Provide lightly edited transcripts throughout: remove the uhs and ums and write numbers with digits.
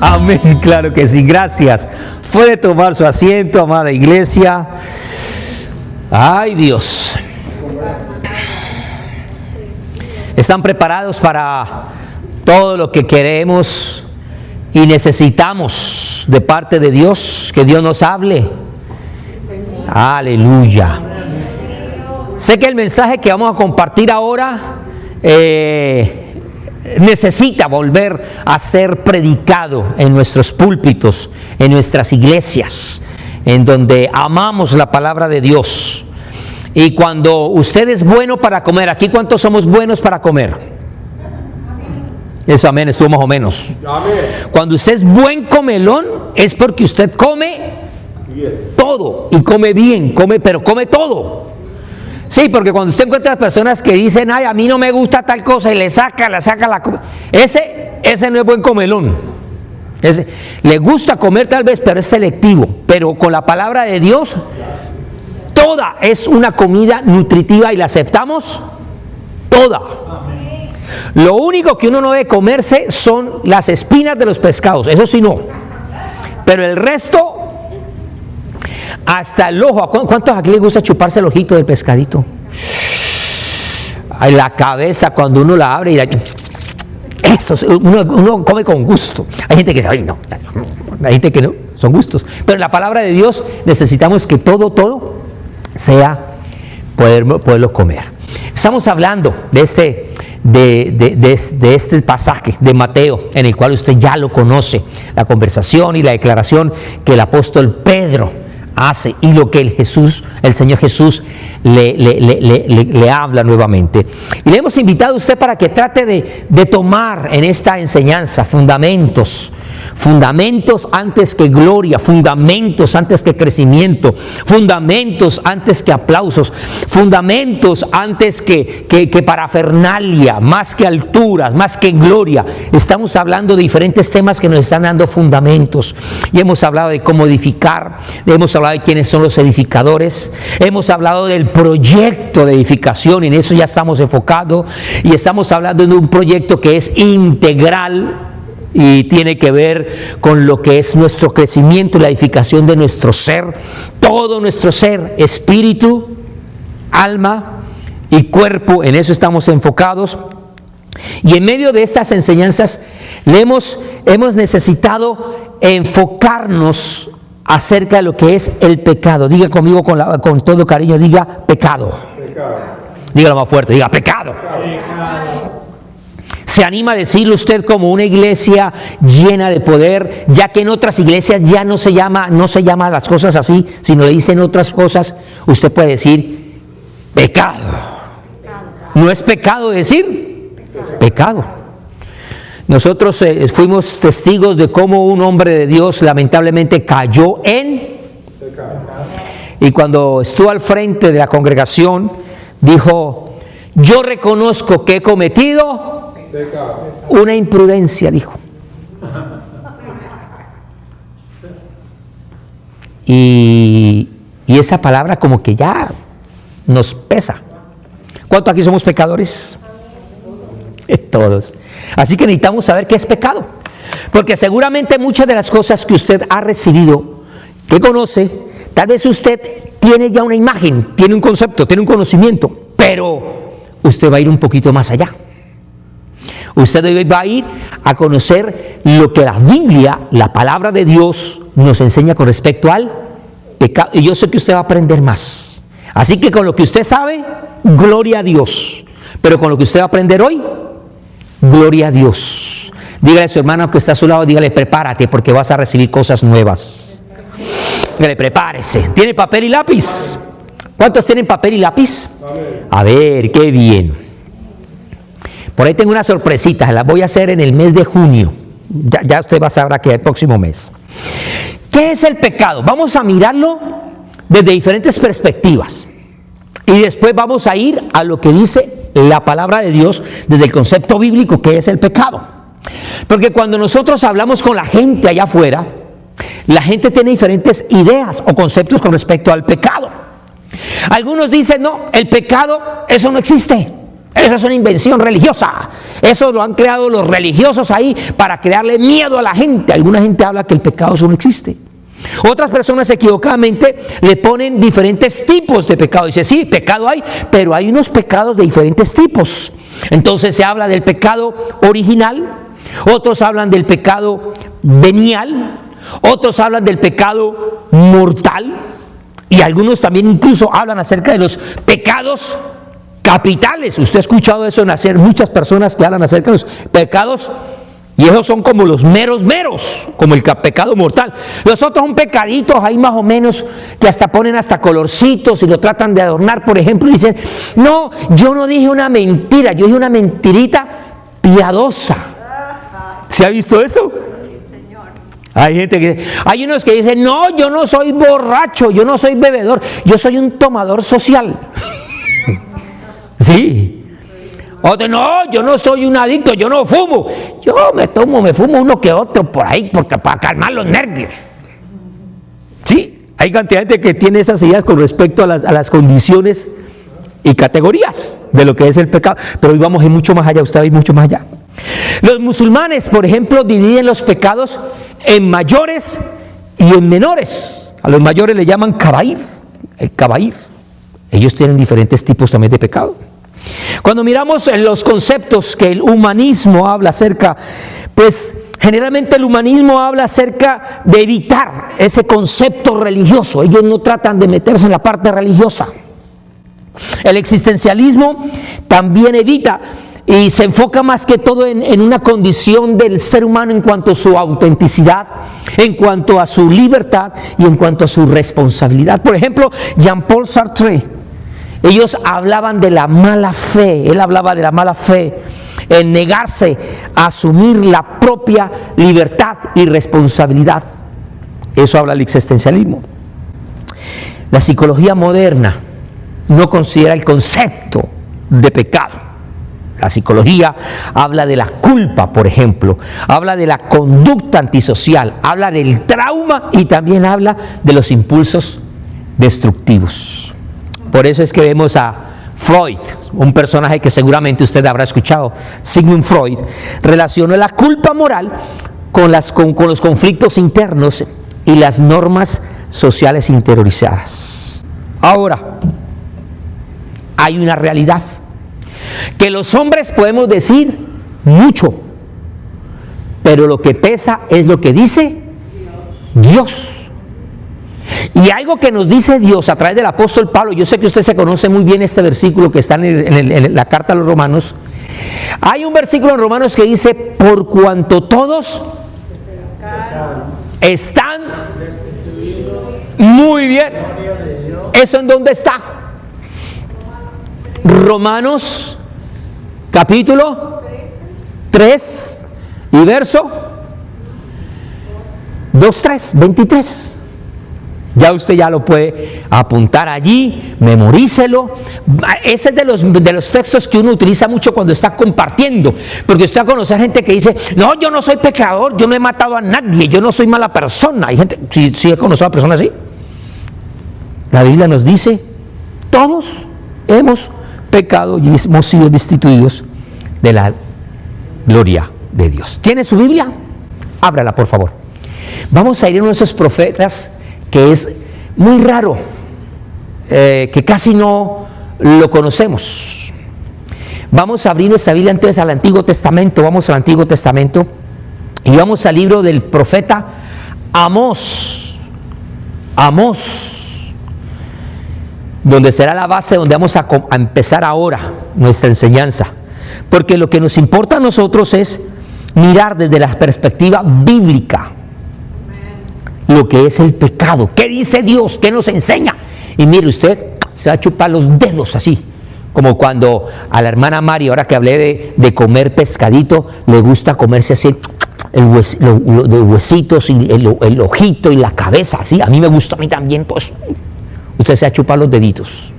Amén, claro que sí, gracias. Puede tomar su asiento, amada iglesia. Ay, Dios. ¿Están preparados para todo lo que queremos y necesitamos de parte de Dios? Que Dios nos hable. Aleluya. Sé que el mensaje que vamos a compartir ahora necesita volver a ser predicado en nuestros púlpitos, en nuestras iglesias, en donde amamos la palabra de Dios. Y cuando usted es bueno para comer, ¿aquí cuántos somos buenos para comer? Eso, amén, estuvo más o menos. Cuando usted es buen comelón, es porque usted come todo y come bien, pero come todo. Sí, porque cuando usted encuentra personas que dicen, ay, a mí no me gusta tal cosa, y le saca la comida, ese no es buen comelón. Le gusta comer tal vez, pero es selectivo. Pero con la palabra de Dios, toda es una comida nutritiva y la aceptamos toda. Lo único que uno no debe comerse son las espinas de los pescados, eso sí no. Pero el resto, hasta el ojo. ¿Cuántos aquí les gusta chuparse el ojito del pescadito? Ay, la cabeza cuando uno la abre y eso, uno come con gusto. Hay gente que dice, ay no, hay gente que no, son gustos. Pero en la palabra de Dios necesitamos que todo sea poderlo comer. Estamos hablando de este pasaje de Mateo, en el cual usted ya lo conoce, la conversación y la declaración que el apóstol Pedro hace y lo que el Señor Jesús le habla nuevamente. Y le hemos invitado a usted para que trate de tomar en esta enseñanza fundamentos antes que gloria, fundamentos antes que crecimiento, fundamentos antes que aplausos, fundamentos antes que parafernalia, más que alturas, más que gloria. Estamos hablando de diferentes temas que nos están dando fundamentos, y hemos hablado de cómo edificar, hemos hablado de quiénes son los edificadores, hemos hablado del proyecto de edificación, y en eso ya estamos enfocados, y estamos hablando de un proyecto que es integral y tiene que ver con lo que es nuestro crecimiento y la edificación de nuestro ser, todo nuestro ser, espíritu, alma y cuerpo. En eso estamos enfocados, y en medio de estas enseñanzas hemos necesitado enfocarnos acerca de lo que es el pecado. Diga conmigo con todo cariño, diga pecado. Dígalo más fuerte, diga pecado. ¿Se anima a decirlo usted como una iglesia llena de poder, ya que en otras iglesias ya no se llama las cosas así, sino le dicen otras cosas? Usted puede decir pecado. ¿No es pecado decir pecado? Nosotros fuimos testigos de cómo un hombre de Dios lamentablemente cayó en pecado. Y cuando estuvo al frente de la congregación, dijo, yo reconozco que he cometido una imprudencia, dijo. Y esa palabra como que ya nos pesa. ¿Cuántos aquí somos pecadores? Todos. Así que necesitamos saber qué es pecado, porque seguramente muchas de las cosas que usted ha recibido, que conoce, tal vez usted tiene ya una imagen, tiene un concepto, tiene un conocimiento, pero usted va a ir un poquito más allá. Usted hoy va a ir a conocer lo que la Biblia, la palabra de Dios, nos enseña con respecto al pecado. Y yo sé que usted va a aprender más. Así que con lo que usted sabe, gloria a Dios. Pero con lo que usted va a aprender hoy, gloria a Dios. Dígale a su hermano que está a su lado, dígale, prepárate porque vas a recibir cosas nuevas. Dígale, prepárese. ¿Tiene papel y lápiz? ¿Cuántos tienen papel y lápiz? A ver, qué bien. Por ahí tengo unas sorpresitas, las voy a hacer en el mes de junio. Ya usted va a saber que el próximo mes. ¿Qué es el pecado? Vamos a mirarlo desde diferentes perspectivas. Y después vamos a ir a lo que dice la palabra de Dios desde el concepto bíblico, que es el pecado. Porque cuando nosotros hablamos con la gente allá afuera, la gente tiene diferentes ideas o conceptos con respecto al pecado. Algunos dicen, no, el pecado, eso no existe. Esa es una invención religiosa. Eso lo han creado los religiosos ahí para crearle miedo a la gente. Alguna gente habla que el pecado eso no existe. Otras personas equivocadamente le ponen diferentes tipos de pecado. Dice, sí, pecado hay, pero hay unos pecados de diferentes tipos. Entonces se habla del pecado original, otros hablan del pecado venial, otros hablan del pecado mortal, y algunos también incluso hablan acerca de los pecados capitales. Usted ha escuchado eso en hacer muchas personas que hablan acerca de los pecados, y esos son como los meros, como el pecado mortal. Los otros son pecaditos ahí más o menos, que hasta ponen hasta colorcitos y lo tratan de adornar, por ejemplo, y dicen, no, yo no dije una mentira, yo dije una mentirita piadosa. ¿Se ha visto eso? Hay gente que, hay unos que dicen, no, yo no soy borracho, yo no soy bebedor, yo soy un tomador social. Sí. Otro, no, yo no soy un adicto, yo no fumo. Yo me fumo uno que otro por ahí, porque para calmar los nervios. Sí, hay cantidad de gente que tiene esas ideas con respecto a las condiciones y categorías de lo que es el pecado. Pero hoy vamos a ir mucho más allá, usted va a ir mucho más allá. Los musulmanes, por ejemplo, dividen los pecados en mayores y en menores. A los mayores le llaman kabair, el kabair. Ellos tienen diferentes tipos también de pecado. Cuando miramos en los conceptos que el humanismo habla acerca, pues generalmente el humanismo habla acerca de evitar ese concepto religioso. Ellos no tratan de meterse en la parte religiosa. El existencialismo también evita y se enfoca más que todo en una condición del ser humano en cuanto a su autenticidad, en cuanto a su libertad y en cuanto a su responsabilidad. Por ejemplo, Jean-Paul Sartre, ellos hablaban de la mala fe, él hablaba de la mala fe, en negarse a asumir la propia libertad y responsabilidad. Eso habla el existencialismo. La psicología moderna no considera el concepto de pecado. La psicología habla de la culpa, por ejemplo, habla de la conducta antisocial, habla del trauma y también habla de los impulsos destructivos. Por eso es que vemos a Freud, un personaje que seguramente usted habrá escuchado, Sigmund Freud, relacionó la culpa moral con los conflictos internos y las normas sociales interiorizadas. Ahora, hay una realidad, que los hombres podemos decir mucho, pero lo que pesa es lo que dice Dios. Y algo que nos dice Dios a través del apóstol Pablo, yo sé que usted se conoce muy bien este versículo que está en la carta a los Romanos. Hay un versículo en Romanos que dice, por cuanto todos están muy bien. ¿Eso en dónde está? Romanos capítulo 3 y verso 23. Ya usted ya lo puede apuntar allí, memorícelo. Ese es de los textos que uno utiliza mucho cuando está compartiendo, porque usted va a conocer gente que dice, no, yo no soy pecador, yo no he matado a nadie, yo no soy mala persona. Hay gente, ¿sí he conocido a personas así? La Biblia nos dice, todos hemos pecado y hemos sido destituidos de la gloria de Dios. ¿Tiene su Biblia? Ábrala, por favor. Vamos a ir a uno de esos profetas que es muy raro, que casi no lo conocemos. Vamos a abrir nuestra Biblia entonces al Antiguo Testamento. Vamos al Antiguo Testamento y vamos al libro del profeta Amós, donde será la base donde vamos a empezar ahora nuestra enseñanza, porque lo que nos importa a nosotros es mirar desde la perspectiva bíblica lo que es el pecado. ¿Qué dice Dios? ¿Qué nos enseña? Y mire, usted se va a chupar los dedos así, como cuando a la hermana Mari, ahora que hablé de comer pescadito, le gusta comerse así los huesitos y el ojito y la cabeza, así. A mí me gusta, a mí también, pues usted se va a chupar los deditos.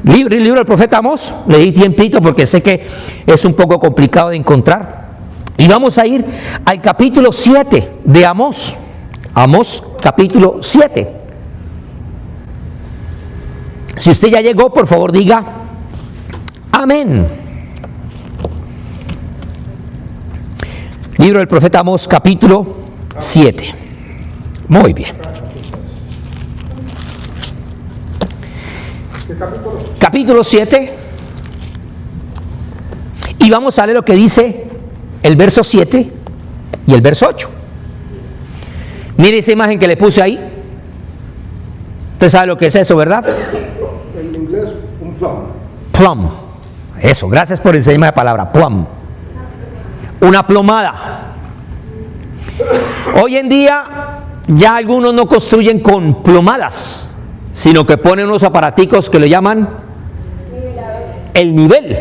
Libro del profeta Amós, le di tiempito porque sé que es un poco complicado de encontrar. Y vamos a ir al capítulo 7 de Amós. Amós capítulo 7. Si usted ya llegó, por favor diga amén. Libro del profeta Amós, capítulo 7. Muy bien. ¿Qué capítulo? Capítulo 7. Y vamos a leer lo que dice el verso 7 y el verso 8. Mire esa imagen que le puse ahí. Usted sabe lo que es eso, ¿verdad? En inglés, un plum. Plum. Eso, gracias por enseñarme la palabra, plum. Una plomada. Hoy en día ya algunos no construyen con plomadas, sino que ponen unos aparaticos que le llaman el nivel,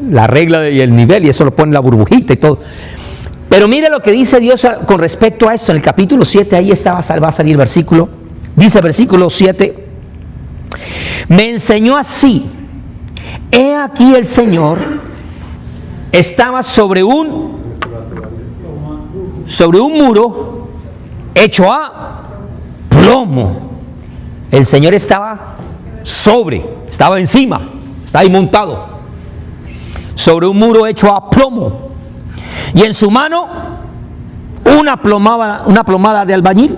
la regla y el nivel, y eso lo pone la burbujita y todo. Pero mire lo que dice Dios con respecto a esto en el capítulo 7, ahí va a salir el versículo. Dice versículo 7: me enseñó así, he aquí el Señor estaba sobre un muro hecho a plomo. El Señor estaba estaba encima, estaba ahí montado sobre un muro hecho a plomo, y en su mano una plomada de albañil.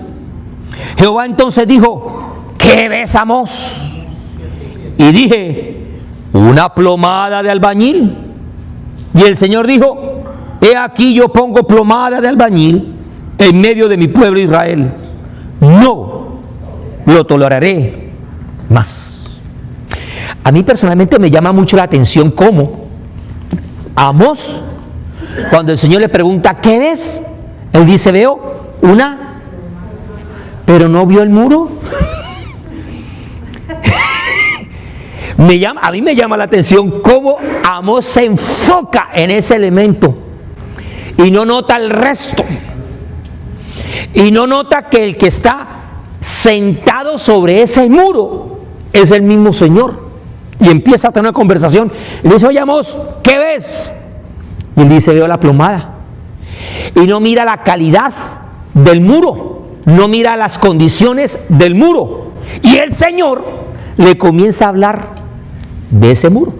Jehová entonces dijo: ¿qué ves, Amós? Y dije: una plomada de albañil. Y el Señor dijo: he aquí yo pongo plomada de albañil en medio de mi pueblo Israel. No lo toleraré más. A mí personalmente me llama mucho la atención cómo Amós, cuando el Señor le pregunta: ¿qué ves? Él dice: veo una. Pero no vio el muro. A mí me llama la atención cómo Amós se enfoca en ese elemento y no nota el resto, y no nota que el que está sentado sobre ese muro es el mismo Señor, y empieza a tener una conversación y le dice: oye, Amós, ¿qué ves? Y él dice: veo la plomada. Y no mira la calidad del muro, no mira las condiciones del muro, y el Señor le comienza a hablar de ese muro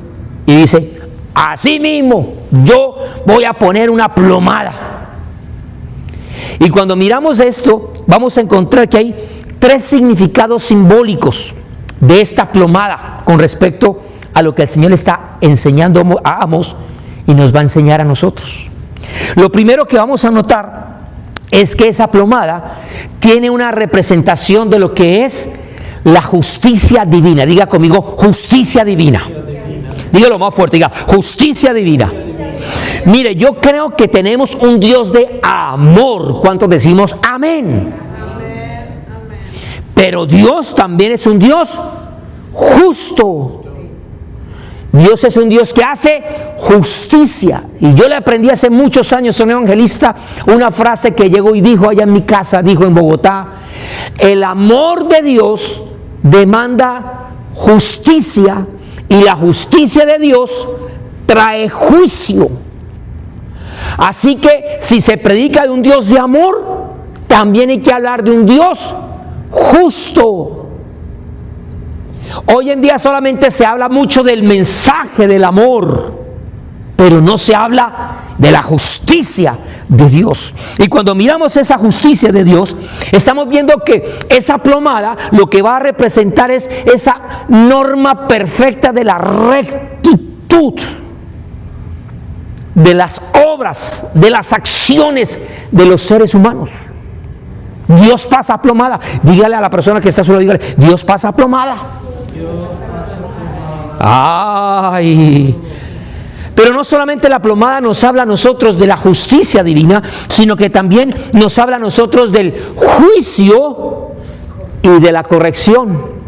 y dice: así mismo yo voy a poner una plomada. Y cuando miramos esto, vamos a encontrar que hay 3 significados simbólicos de esta plomada con respecto a lo que el Señor está enseñando a Amós y nos va a enseñar a nosotros. Lo primero que vamos a notar es que esa plomada tiene una representación de lo que es la justicia divina. Diga conmigo: justicia divina. Dígalo más fuerte, diga: justicia divina. Mire, yo creo que tenemos un Dios de amor. ¿Cuántos decimos amén? Pero Dios también es un Dios justo. Dios es un Dios que hace justicia. Y yo le aprendí hace muchos años a un evangelista una frase que llegó y dijo allá en mi casa, dijo en Bogotá: el amor de Dios demanda justicia, y la justicia de Dios trae juicio. Así que si se predica de un Dios de amor, también hay que hablar de un Dios justo. Hoy en día solamente se habla mucho del mensaje del amor, pero no se habla de la justicia de Dios. Y cuando miramos esa justicia de Dios, estamos viendo que esa plomada lo que va a representar es esa norma perfecta de la rectitud, de las obras, de las acciones de los seres humanos. Dios pasa plomada. Dígale a la persona que está solo, dígale: Dios pasa plomada. Ay. Pero no solamente la plomada nos habla a nosotros de la justicia divina, sino que también nos habla a nosotros del juicio y de la corrección.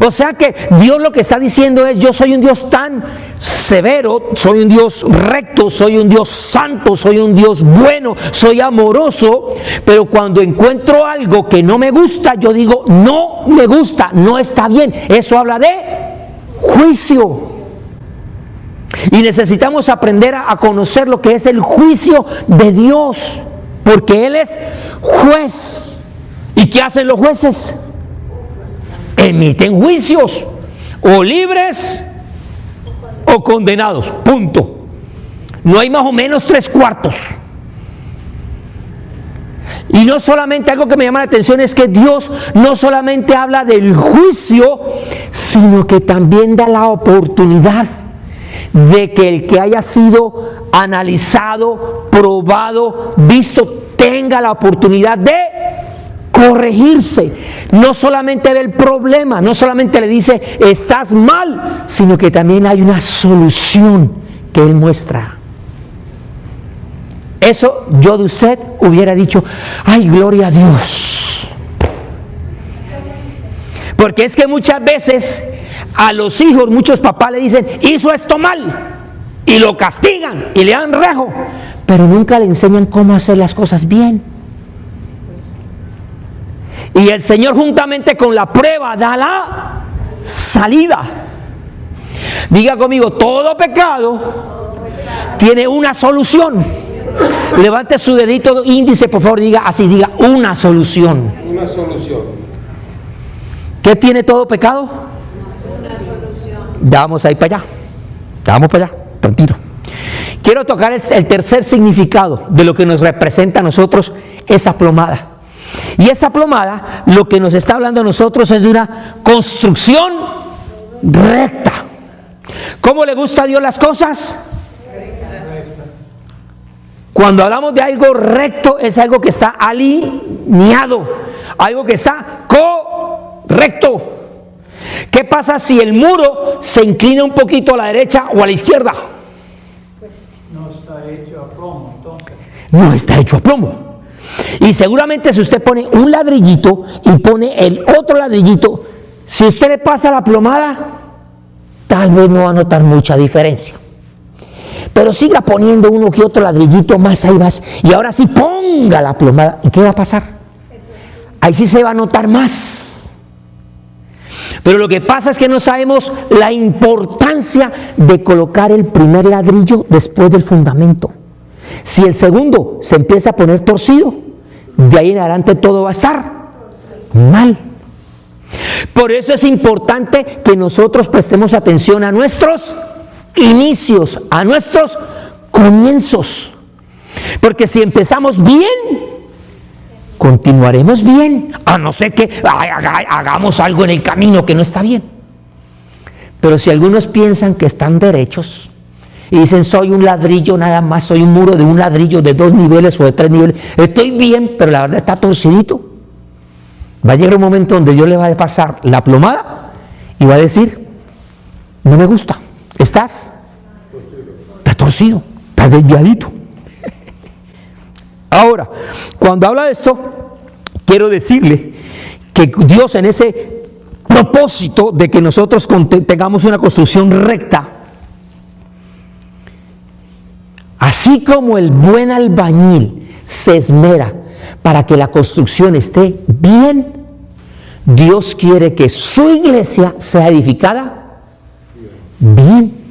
O sea que Dios lo que está diciendo es: yo soy un Dios tan severo, soy un Dios recto, soy un Dios santo, soy un Dios bueno, soy amoroso, pero cuando encuentro algo que no me gusta, yo digo: no me gusta, no está bien. Eso habla de juicio. Y necesitamos aprender a conocer lo que es el juicio de Dios, porque Él es juez. ¿Y qué hacen los jueces? Emiten juicios, o libres o condenados, punto. No hay más o menos 3/4. Y no solamente, algo que me llama la atención es que Dios no solamente habla del juicio, sino que también da la oportunidad de que el que haya sido analizado, probado, visto, tenga la oportunidad de corregirse. No solamente ve el problema, no solamente le dice estás mal, sino que también hay una solución que Él muestra. Eso yo de usted hubiera dicho, ay, gloria a Dios. Porque es que muchas veces a los hijos, muchos papás le dicen, hizo esto mal, y lo castigan y le dan rejo, pero nunca le enseñan cómo hacer las cosas bien. Y el Señor juntamente con la prueba da la salida. Diga conmigo, todo pecado tiene una solución. Levante su dedito índice, por favor, diga así, diga una solución. Una solución. ¿Qué tiene todo pecado? Ya vamos a ir para allá. Ya vamos para allá, tranquilo. Quiero tocar el tercer significado de lo que nos representa a nosotros esa plomada. Y esa plomada, lo que nos está hablando a nosotros es de una construcción recta. ¿Cómo le gusta a Dios las cosas? Cuando hablamos de algo recto, es algo que está alineado, algo que está correcto. ¿Qué pasa si el muro se inclina un poquito a la derecha o a la izquierda? No está hecho a plomo, entonces. No está hecho a plomo. Y seguramente si usted pone un ladrillito y pone el otro ladrillito, si usted le pasa la plomada, tal vez no va a notar mucha diferencia. Pero siga poniendo uno que otro ladrillito más, ahí vas, y ahora sí ponga la plomada. ¿Y qué va a pasar? Ahí sí se va a notar más. Pero lo que pasa es que no sabemos la importancia de colocar el primer ladrillo después del fundamento. Si el segundo se empieza a poner torcido, de ahí en adelante todo va a estar mal. Por eso es importante que nosotros prestemos atención a nuestros inicios, a nuestros comienzos. Porque si empezamos bien, continuaremos bien, a no ser que hagamos algo en el camino que no está bien. Pero si algunos piensan que están derechos y dicen soy un ladrillo nada más, soy un muro de un ladrillo de 2 niveles o de 3 niveles, estoy bien, pero la verdad está torcidito, va a llegar un momento donde Dios le va a pasar la plomada y va a decir, no me gusta, estás torcido, estás desviadito. Ahora, cuando habla de esto, quiero decirle que Dios, en ese propósito de que nosotros tengamos una construcción recta, así como el buen albañil se esmera para que la construcción esté bien, Dios quiere que su iglesia sea edificada bien.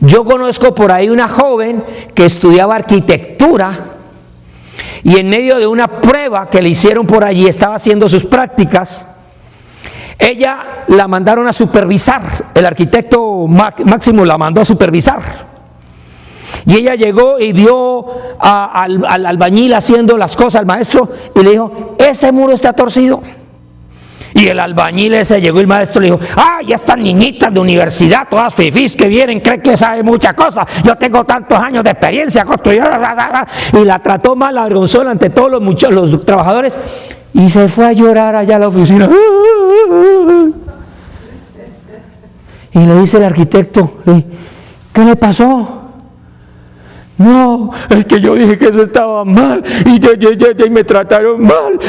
Yo conozco por ahí una joven que estudiaba arquitectura y en medio de una prueba que le hicieron por allí, estaba haciendo sus prácticas, ella la mandaron a supervisar, el arquitecto Máximo la mandó a supervisar. Y ella llegó y vio al albañil haciendo las cosas, al maestro, y le dijo, ese muro está torcido. Y el albañil ese llegó, y el maestro le dijo, ya estas niñitas de universidad, todas fifís que vienen, creen que saben muchas cosas, yo tengo tantos años de experiencia construyendo, y la trató mal, la avergonzó ante todos los trabajadores, y se fue a llorar allá a la oficina. Y le dice el arquitecto, ¿qué le pasó? No, es que yo dije que eso estaba mal, y me trataron mal,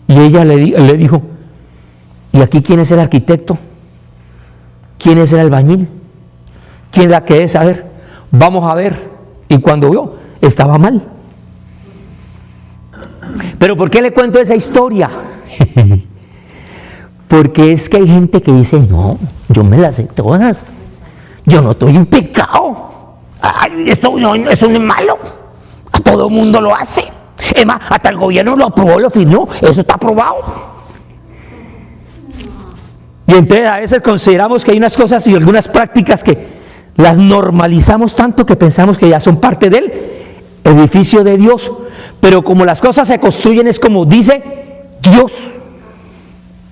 y ella le dijo, ¿y aquí quién es el arquitecto? ¿Quién es el albañil? ¿Quién la que es? A ver, vamos a ver. Y cuando vio, estaba mal. ¿Pero por qué le cuento esa historia? Porque es que hay gente que dice, no, yo me las sé todas. Yo no estoy en pecado. Ay, eso no es malo. Todo el mundo lo hace. Es más, hasta el gobierno lo aprobó, lo firmó, eso está aprobado. Y entonces a veces consideramos que hay unas cosas y algunas prácticas que las normalizamos tanto que pensamos que ya son parte del edificio de Dios, pero como las cosas se construyen es como dice Dios,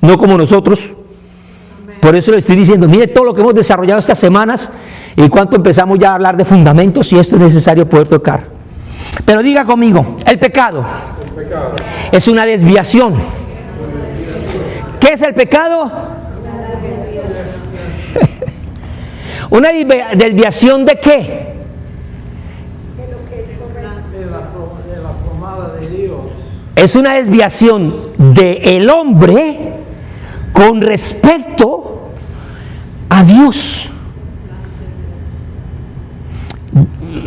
no como nosotros. Por eso le estoy diciendo, mire todo lo que hemos desarrollado estas semanas y cuánto empezamos ya a hablar de fundamentos y esto es necesario poder tocar. Pero diga conmigo, el pecado es una desviación. ¿Qué es el pecado? ¿Una desviación de qué? De la promesa de Dios. Es una desviación del hombre con respecto a Dios.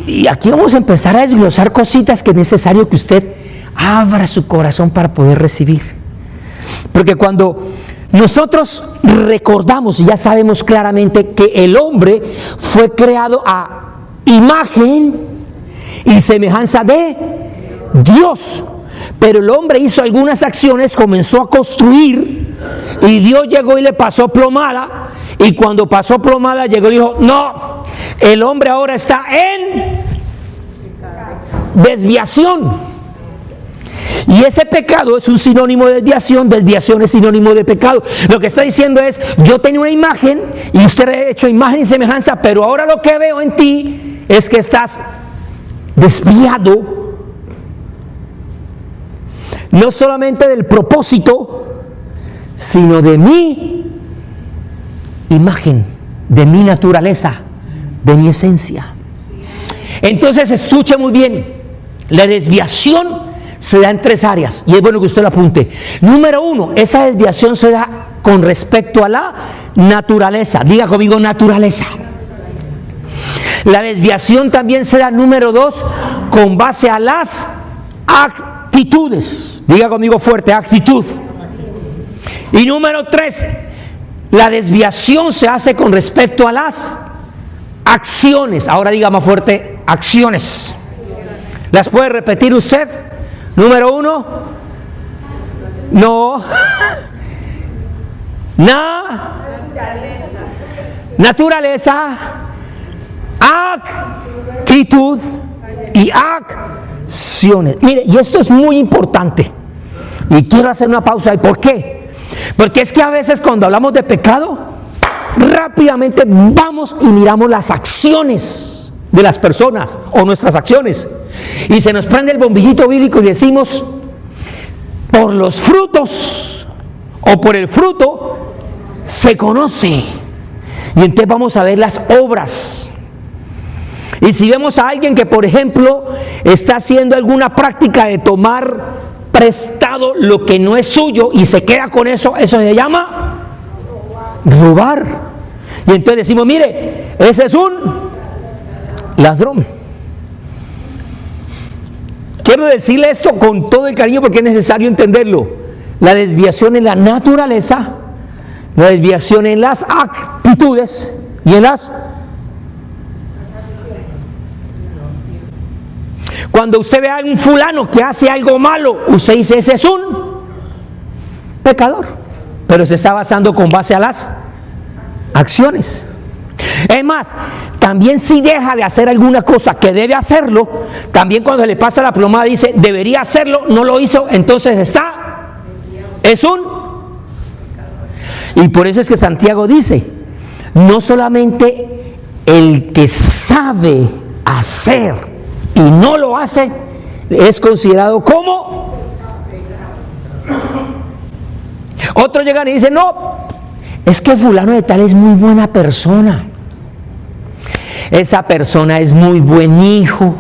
Y aquí vamos a empezar a desglosar cositas que es necesario que usted abra su corazón para poder recibir. Porque cuando nosotros recordamos y ya sabemos claramente que el hombre fue creado a imagen y semejanza de Dios, pero el hombre hizo algunas acciones, comenzó a construir y Dios llegó y le pasó plomada, y cuando pasó plomada llegó y dijo, no, el hombre ahora está en desviación. Y ese pecado es un sinónimo de desviación, desviación es sinónimo de pecado. Lo que está diciendo es, yo tenía una imagen y usted ha hecho imagen y semejanza, pero ahora lo que veo en ti es que estás desviado, no solamente del propósito, sino de mi imagen, de mi naturaleza, de mi esencia. Entonces escuche muy bien, la desviación se da en tres áreas y es bueno que usted lo apunte. Número uno, esa desviación se da con respecto a la naturaleza. Diga conmigo, naturaleza. La desviación también se da, número dos, con base a las actitudes. Diga conmigo fuerte, actitud. Y número tres, la desviación se hace con respecto a las acciones. Ahora diga más fuerte, acciones. ¿Las puede repetir usted? Número uno, no, naturaleza, actitud y acciones. Mire, y esto es muy importante. Y quiero hacer una pausa. ¿Y por qué? Porque es que a veces cuando hablamos de pecado, rápidamente vamos y miramos las acciones de las personas o nuestras acciones. Y se nos prende el bombillito bíblico y decimos, por los frutos o por el fruto se conoce. Y entonces vamos a ver las obras. Y si vemos a alguien que, por ejemplo, está haciendo alguna práctica de tomar prestado lo que no es suyo y se queda con eso, eso se llama robar. Y entonces decimos, mire, ese es un ladrón. Quiero decirle esto con todo el cariño porque es necesario entenderlo. La desviación en la naturaleza, la desviación en las actitudes y en las... Cuando usted ve a un fulano que hace algo malo, usted dice, ese es un pecador. Pero se está basando con base a las acciones. Es más, también si deja de hacer alguna cosa que debe hacerlo, también cuando le pasa la plomada dice, debería hacerlo, no lo hizo, entonces es un... Y por eso es que Santiago dice, no solamente el que sabe hacer y no lo hace, es considerado como... Otros llegan y dicen, no, es que fulano de tal es muy buena persona. Esa persona es muy buen hijo.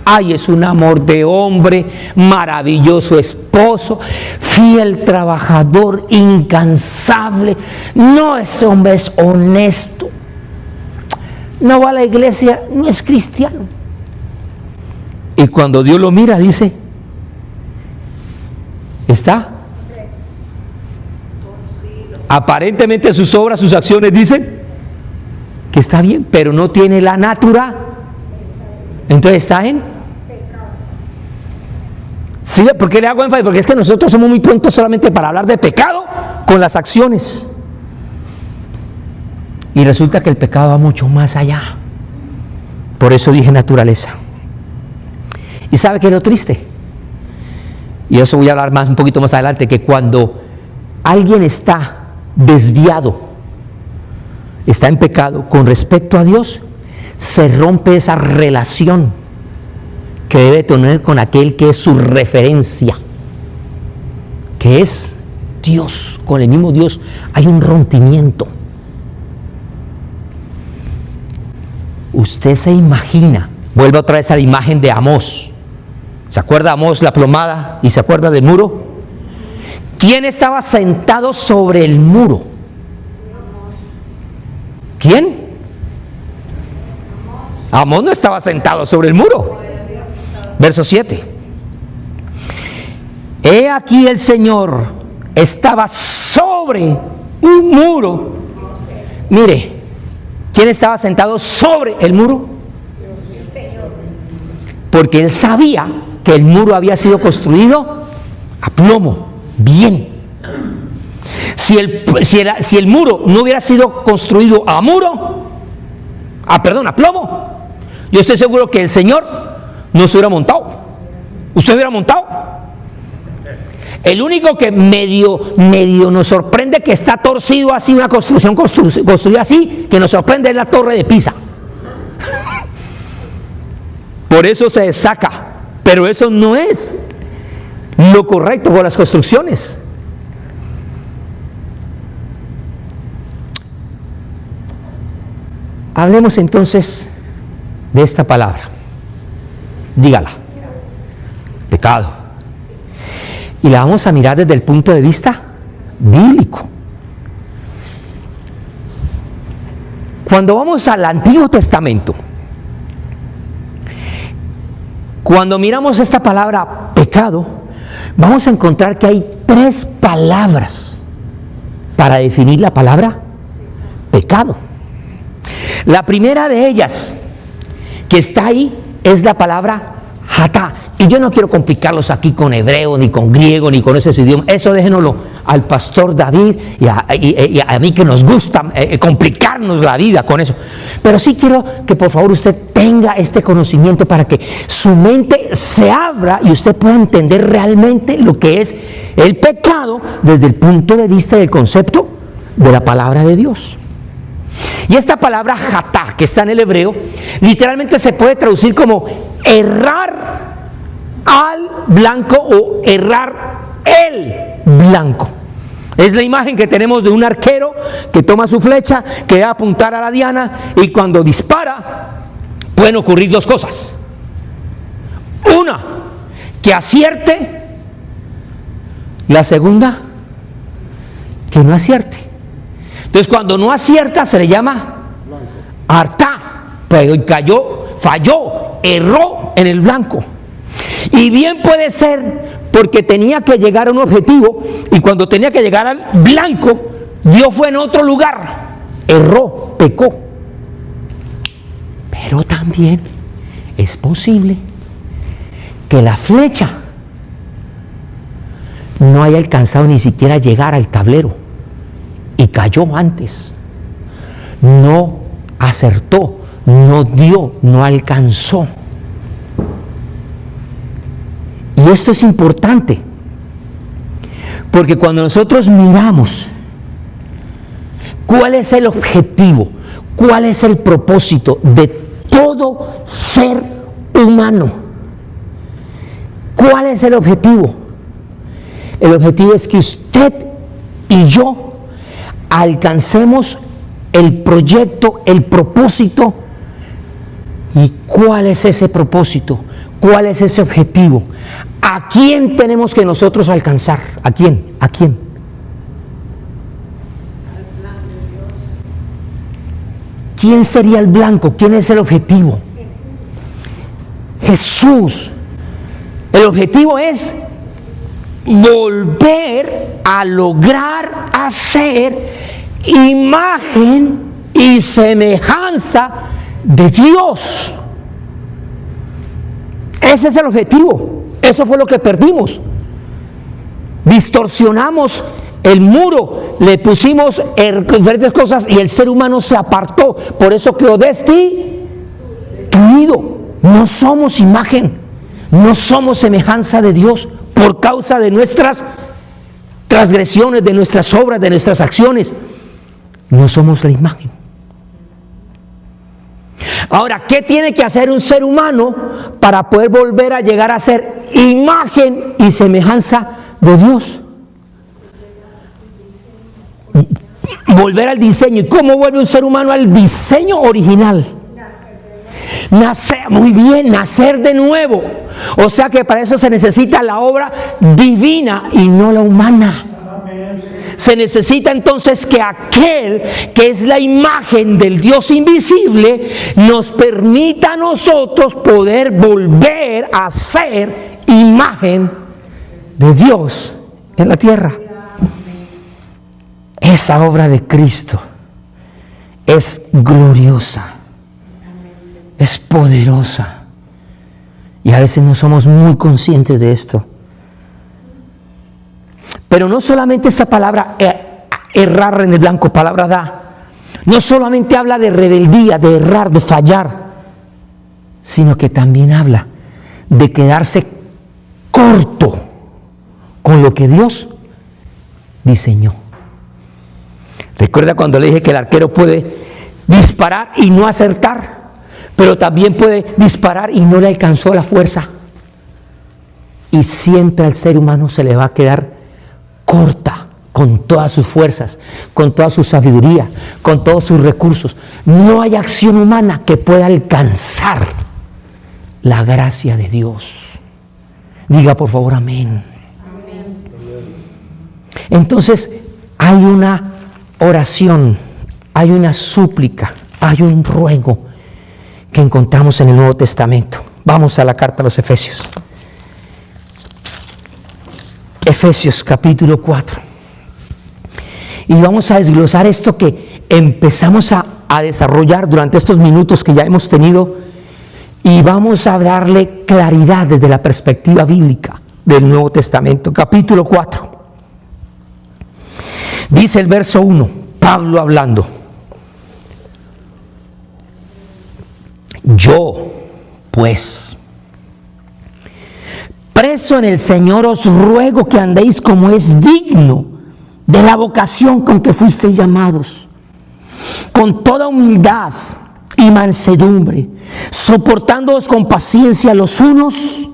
Ay, es un amor de hombre, maravilloso esposo, fiel trabajador, incansable. No, ese hombre es honesto. No va a la iglesia, no es cristiano. Y cuando Dios lo mira, dice, está. Aparentemente sus obras, sus acciones dicen que está bien, pero no tiene la natura. Entonces está en pecado. ¿Sí? ¿Por qué le hago énfasis? Porque es que nosotros somos muy prontos solamente para hablar de pecado con las acciones. Y resulta que el pecado va mucho más allá. Por eso dije naturaleza. ¿Y sabe qué es lo triste? Y eso voy a hablar un poquito más adelante, que cuando alguien está desviado, está en pecado con respecto a Dios, se rompe esa relación que debe tener con aquel que es su referencia, que es Dios. Con el mismo Dios hay un rompimiento. Usted se imagina, vuelve otra vez a la imagen de Amós. ¿Se acuerda de Amós, la plomada? ¿Y se acuerda del muro? ¿Quién estaba sentado sobre el muro? ¿Quién? Amós no estaba sentado sobre el muro. Verso 7. He aquí el Señor estaba sobre un muro. Mire, ¿quién estaba sentado sobre el muro? Porque él sabía que el muro había sido construido a plomo, bien. Si el muro no hubiera sido construido a plomo, yo estoy seguro que el Señor no se hubiera montado. ¿Usted hubiera montado? El único que medio nos sorprende que está torcido así, una construcción construida así, que nos sorprende es la Torre de Pisa. Por eso se saca. Pero eso no es lo correcto con las construcciones. Hablemos entonces de esta palabra. Dígala. Pecado. Y la vamos a mirar desde el punto de vista bíblico. Cuando vamos al Antiguo Testamento, cuando miramos esta palabra pecado, vamos a encontrar que hay 3 palabras para definir la palabra pecado. La primera de ellas que está ahí es la palabra hatá. Y yo no quiero complicarlos aquí con hebreo, ni con griego, ni con esos idiomas. Eso déjenoslo al pastor David y a mí, que nos gusta complicarnos la vida con eso. Pero sí quiero que por favor usted tenga este conocimiento para que su mente se abra y usted pueda entender realmente lo que es el pecado desde el punto de vista del concepto de la palabra de Dios. Y esta palabra hatá, que está en el hebreo, literalmente se puede traducir como errar al blanco o errar el blanco. Es la imagen que tenemos de un arquero que toma su flecha, que va a apuntar a la diana, y cuando dispara pueden ocurrir 2 cosas. Una, que acierte. La segunda, que no acierte. Entonces cuando no acierta se le llama hartá, pero falló, erró en el blanco. Y bien puede ser porque tenía que llegar a un objetivo, y cuando tenía que llegar al blanco, Dios fue en otro lugar, erró, pecó. Pero también es posible que la flecha no haya alcanzado ni siquiera a llegar al tablero y cayó antes, no acertó, no dio, no alcanzó. Y esto es importante, porque cuando nosotros miramos cuál es el objetivo, cuál es el propósito de todo ser humano, ¿cuál es el objetivo? El objetivo es que usted y yo alcancemos el proyecto, el propósito. ¿Y cuál es ese propósito? ¿Cuál es ese objetivo? ¿A quién tenemos que nosotros alcanzar? ¿A quién? ¿A quién? ¿Quién sería el blanco? ¿Quién es el objetivo? Jesús. El objetivo es volver a lograr hacer imagen y semejanza de Dios. Ese es el objetivo. Eso fue lo que perdimos. Distorsionamos el muro, le pusimos diferentes cosas y el ser humano se apartó. Por eso quedó destituido. No somos imagen, No somos semejanza de Dios por causa de nuestras transgresiones, de nuestras obras, de nuestras acciones. No somos la imagen. Ahora, ¿qué tiene que hacer un ser humano para poder volver a llegar a ser imagen y semejanza de Dios? Volver al diseño. ¿Y cómo vuelve un ser humano al diseño original? Nacer, muy bien, nacer de nuevo. O sea que para eso se necesita la obra divina y no la humana. Se necesita entonces que aquel que es la imagen del Dios invisible nos permita a nosotros poder volver a ser imagen de Dios en la tierra. Esa obra de Cristo es gloriosa, es poderosa, y a veces no somos muy conscientes de esto. Pero no solamente esa palabra errar en el blanco, palabra da, no solamente habla de rebeldía, de errar, de fallar, sino que también habla de quedarse corto con lo que Dios diseñó. Recuerda cuando le dije que el arquero puede disparar y no acertar, pero también puede disparar y no le alcanzó la fuerza. Y siempre al ser humano se le va a quedar corta con todas sus fuerzas, con toda su sabiduría, con todos sus recursos. No hay acción humana que pueda alcanzar la gracia de Dios. Diga por favor amén. Entonces hay una oración, hay una súplica, hay un ruego que encontramos en el Nuevo Testamento. Vamos a la carta a los Efesios. Efesios capítulo 4. Y vamos a desglosar esto que empezamos a desarrollar durante estos minutos que ya hemos tenido, y vamos a darle claridad desde la perspectiva bíblica del Nuevo Testamento. Capítulo 4. Dice el verso 1, Pablo hablando: yo, pues, preso en el Señor, os ruego que andéis como es digno de la vocación con que fuisteis llamados, con toda humildad y mansedumbre, soportándoos con paciencia los unos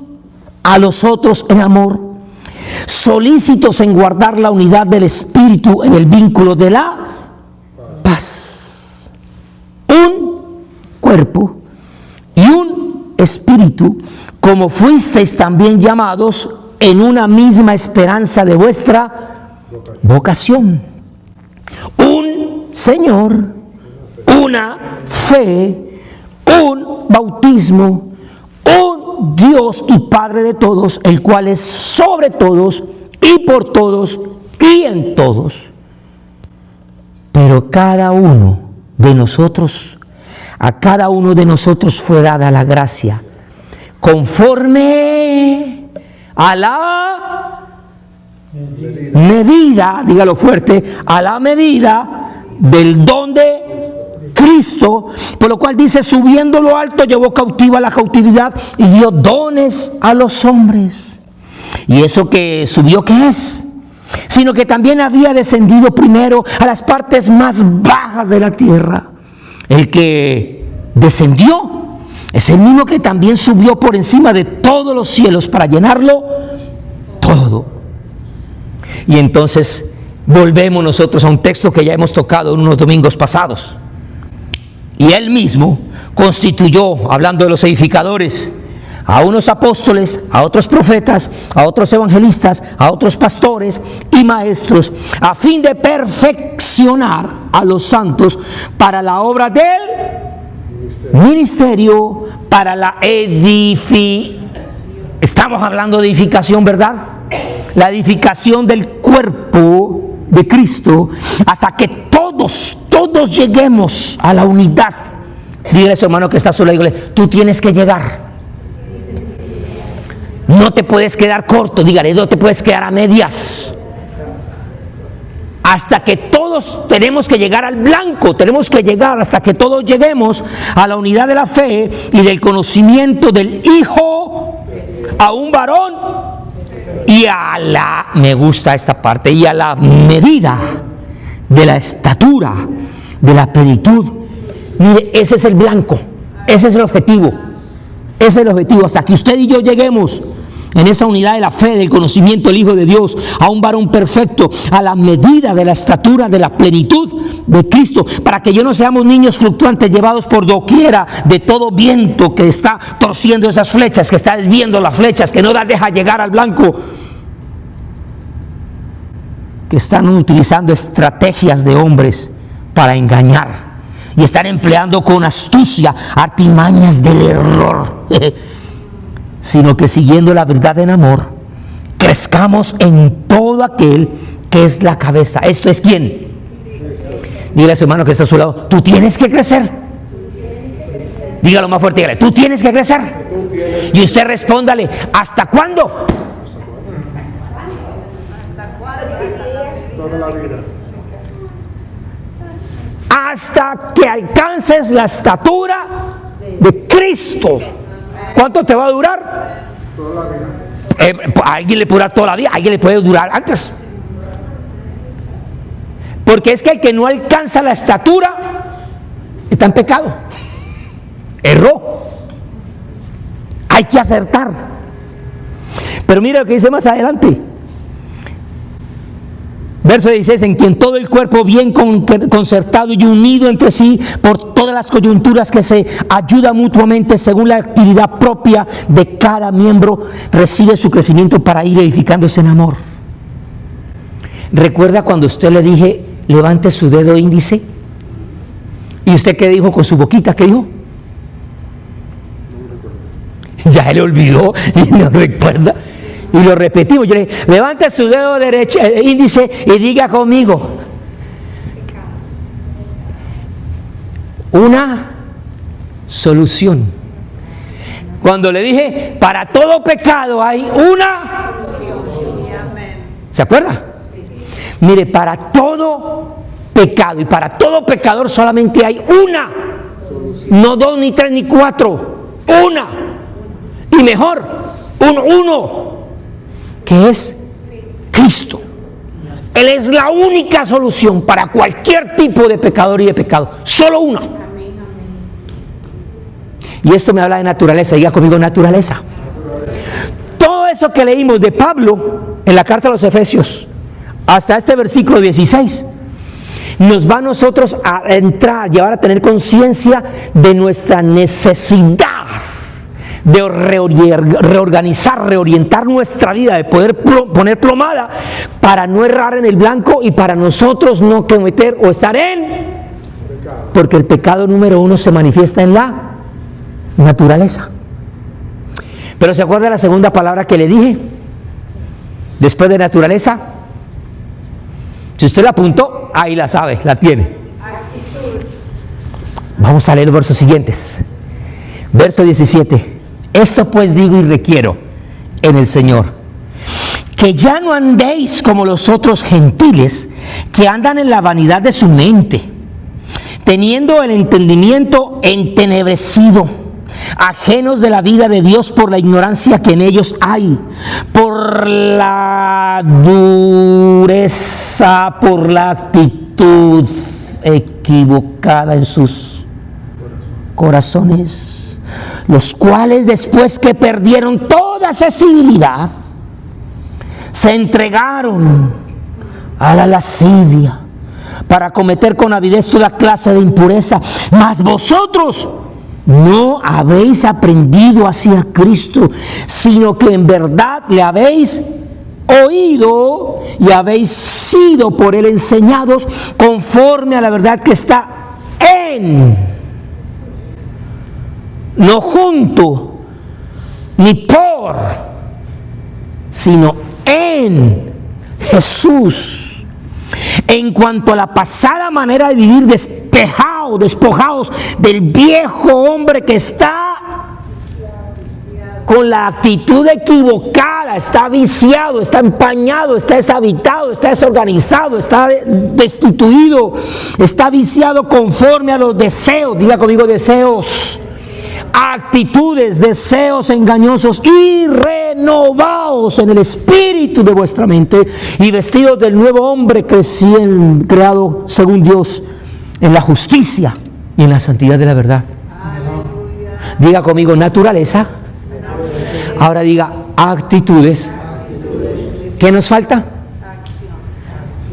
a los otros en amor, solícitos en guardar la unidad del Espíritu en el vínculo de la paz. Un cuerpo y un espíritu, como fuisteis también llamados en una misma esperanza de vuestra vocación. Un Señor, una fe, un bautismo, un Dios y Padre de todos, el cual es sobre todos y por todos y en todos. Pero cada uno de nosotros, a cada uno de nosotros fue dada la gracia conforme a la medida, dígalo fuerte, a la medida del don de Cristo, por lo cual dice: subiendo lo alto llevó cautiva la cautividad y dio dones a los hombres. ¿Y eso que subió qué es? Sino que también había descendido primero a las partes más bajas de la tierra. El que descendió es el mismo que también subió por encima de todos los cielos para llenarlo todo. Y entonces volvemos nosotros a un texto que ya hemos tocado en unos domingos pasados. Y él mismo constituyó, hablando de los edificadores, a unos apóstoles, a otros profetas, a otros evangelistas, a otros pastores y maestros, a fin de perfeccionar a los santos para la obra del ministerio, para la estamos hablando de edificación, ¿verdad? La edificación del cuerpo de Cristo, hasta que todos lleguemos a la unidad. Dígale a su hermano que está solo, dígale: tú tienes que llegar. No te puedes quedar corto, dígale, no te puedes quedar a medias. Hasta que todos tenemos que llegar al blanco, tenemos que llegar hasta que todos lleguemos a la unidad de la fe y del conocimiento del Hijo a un varón y me gusta esta parte, y a la medida de la estatura, de la plenitud. Mire, ese es el blanco, ese es el objetivo, ese es el objetivo, hasta que usted y yo lleguemos en esa unidad de la fe, del conocimiento del Hijo de Dios, a un varón perfecto, a la medida de la estatura, de la plenitud de Cristo, para que yo no seamos niños fluctuantes llevados por doquiera de todo viento que está torciendo esas flechas, que está desviando las flechas, que no las deja llegar al blanco, que están utilizando estrategias de hombres para engañar y están empleando con astucia artimañas del error. Sino que siguiendo la verdad en amor, crezcamos en todo aquel que es la cabeza. ¿Esto es quién? Dígale a su hermano que está a su lado, tú tienes que crecer. Dígalo más fuerte, dígale, tú tienes que crecer. Y usted respóndale, ¿hasta cuándo? Toda la vida. Hasta que alcances la estatura de Cristo. ¿Cuánto te va a durar? Toda la vida. A alguien le puede durar toda la vida, a alguien le puede durar antes. Porque es que el que no alcanza la estatura está en pecado. Erró. Hay que acertar. Pero mira lo que dice más adelante. Verso 16, en quien todo el cuerpo bien concertado y unido entre sí por todas las coyunturas que se ayuda mutuamente según la actividad propia de cada miembro, recibe su crecimiento para ir edificándose en amor. ¿Recuerda cuando usted le dije, levante su dedo índice? ¿Y usted qué dijo con su boquita? ¿Qué dijo? Ya se le olvidó y no recuerda. Y lo repetimos, yo le dije, levante su dedo derecho, índice y diga conmigo. Una solución. Cuando le dije, para todo pecado hay una. ¿Se acuerda? Mire, para todo pecado y para todo pecador solamente hay una. No dos, ni tres, ni cuatro. Una. Y mejor, uno. Que es Cristo. Él es la única solución para cualquier tipo de pecador y de pecado. Solo una. Y esto me habla de naturaleza. Diga conmigo, naturaleza. Todo eso que leímos de Pablo en la carta a los Efesios hasta este versículo 16 nos va a nosotros a entrar, llevar a tener conciencia de nuestra necesidad de reorganizar, reorientar nuestra vida, de poder poner plomada para no errar en el blanco y para nosotros no cometer o estar en, porque el pecado número uno se manifiesta en la naturaleza. Pero ¿se acuerda la segunda palabra que le dije? Después de naturaleza. Si usted la apuntó, ahí la sabe, la tiene. Vamos a leer los versos siguientes. Verso 17. Esto pues digo y requiero en el Señor, que ya no andéis como los otros gentiles que andan en la vanidad de su mente, teniendo el entendimiento entenebrecido, ajenos de la vida de Dios por la ignorancia que en ellos hay, por la dureza, por la actitud equivocada en sus corazones, los cuales después que perdieron toda sensibilidad, se entregaron a la lascivia para cometer con avidez toda clase de impureza. Mas vosotros no habéis aprendido hacia Cristo, sino que en verdad le habéis oído y habéis sido por él enseñados conforme a la verdad que está en, no junto, ni por, sino en Jesús. En cuanto a la pasada manera de vivir, despojados del viejo hombre que está con la actitud equivocada, está viciado, está empañado, está deshabitado, está desorganizado, está destituido, está viciado conforme a los deseos, diga conmigo deseos, actitudes, deseos engañosos y renovados en el espíritu de vuestra mente y vestidos del nuevo hombre creado según Dios en la justicia y en la santidad de la verdad. Diga conmigo naturaleza. Ahora diga actitudes. ¿Qué nos falta?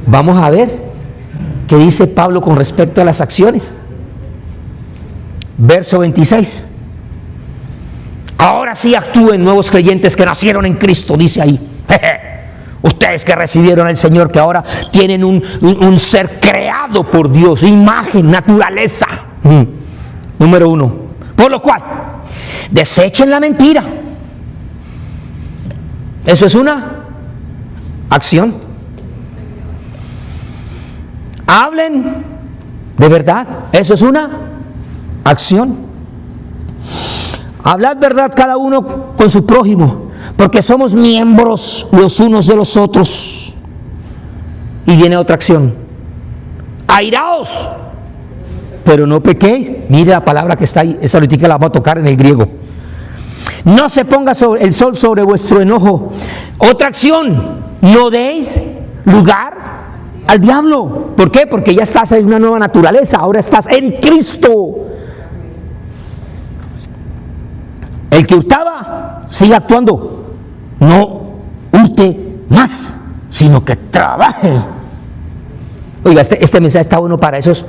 Vamos a ver qué dice Pablo con respecto a las acciones. Verso 26. Ahora sí actúen nuevos creyentes que nacieron en Cristo, dice ahí. Ustedes que recibieron al Señor, que ahora tienen un ser creado por Dios, imagen, naturaleza. Número 1. Por lo cual, desechen la mentira. Eso es una acción. Hablen de verdad. Eso es una acción. Hablad verdad cada uno con su prójimo, porque somos miembros los unos de los otros. Y viene otra acción. Airaos, pero no pequéis. Mire la palabra que está ahí. Esa ahorita la vamos a tocar en el griego. No se ponga el sol sobre vuestro enojo. Otra acción. No deis lugar al diablo. ¿Por qué? Porque ya estás en una nueva naturaleza. Ahora estás en Cristo. El que hurtaba, sigue actuando. No hurte más, sino que trabaje. Oiga, este mensaje está bueno para esos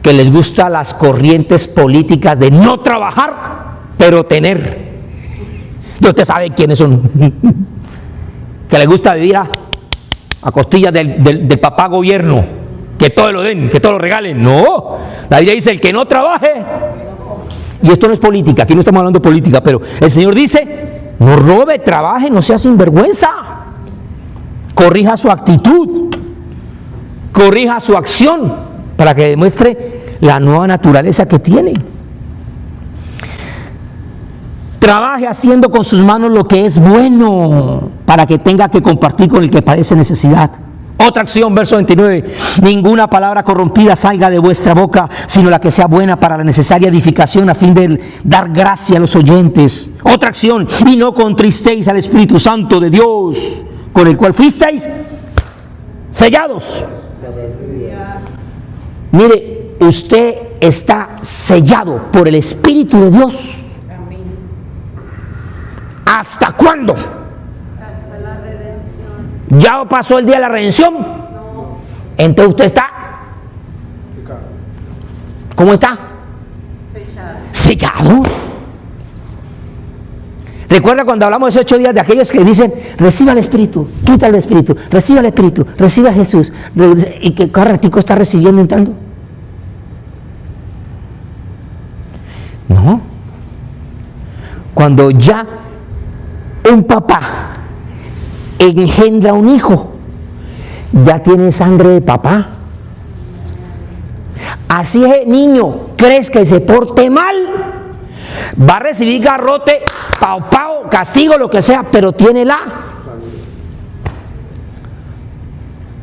que les gustan las corrientes políticas de no trabajar, pero tener. Y usted sabe quiénes son. Que les gusta vivir a costillas del papá gobierno. Que todo lo den, que todo lo regalen. No, la Biblia dice: el que no trabaje. Y esto no es política, aquí no estamos hablando de política, pero el Señor dice: no robe, trabaje, no sea sinvergüenza. Corrija su actitud, corrija su acción, para que demuestre la nueva naturaleza que tiene. Trabaje haciendo con sus manos lo que es bueno, para que tenga que compartir con el que padece necesidad. Otra acción, verso 29. Ninguna palabra corrompida salga de vuestra boca, sino la que sea buena para la necesaria edificación, a fin de dar gracia a los oyentes. Otra acción. Y no contristéis al Espíritu Santo de Dios, con el cual fuisteis sellados. Mire, usted está sellado por el Espíritu de Dios. ¿Hasta cuándo? ¿Ya pasó el día de la redención? No. Entonces usted está. ¿Cómo está? Sellado. Recuerda cuando hablamos de esos 8 días de aquellos que dicen: reciba el Espíritu, quita el Espíritu, reciba el Espíritu, reciba a Jesús, y que cada ratico está recibiendo, entrando. No. Cuando ya un papá engendra un hijo, ya tiene sangre de papá. Así es, niño, crezca y se porte mal, va a recibir garrote, pau, castigo, lo que sea, pero tiene la.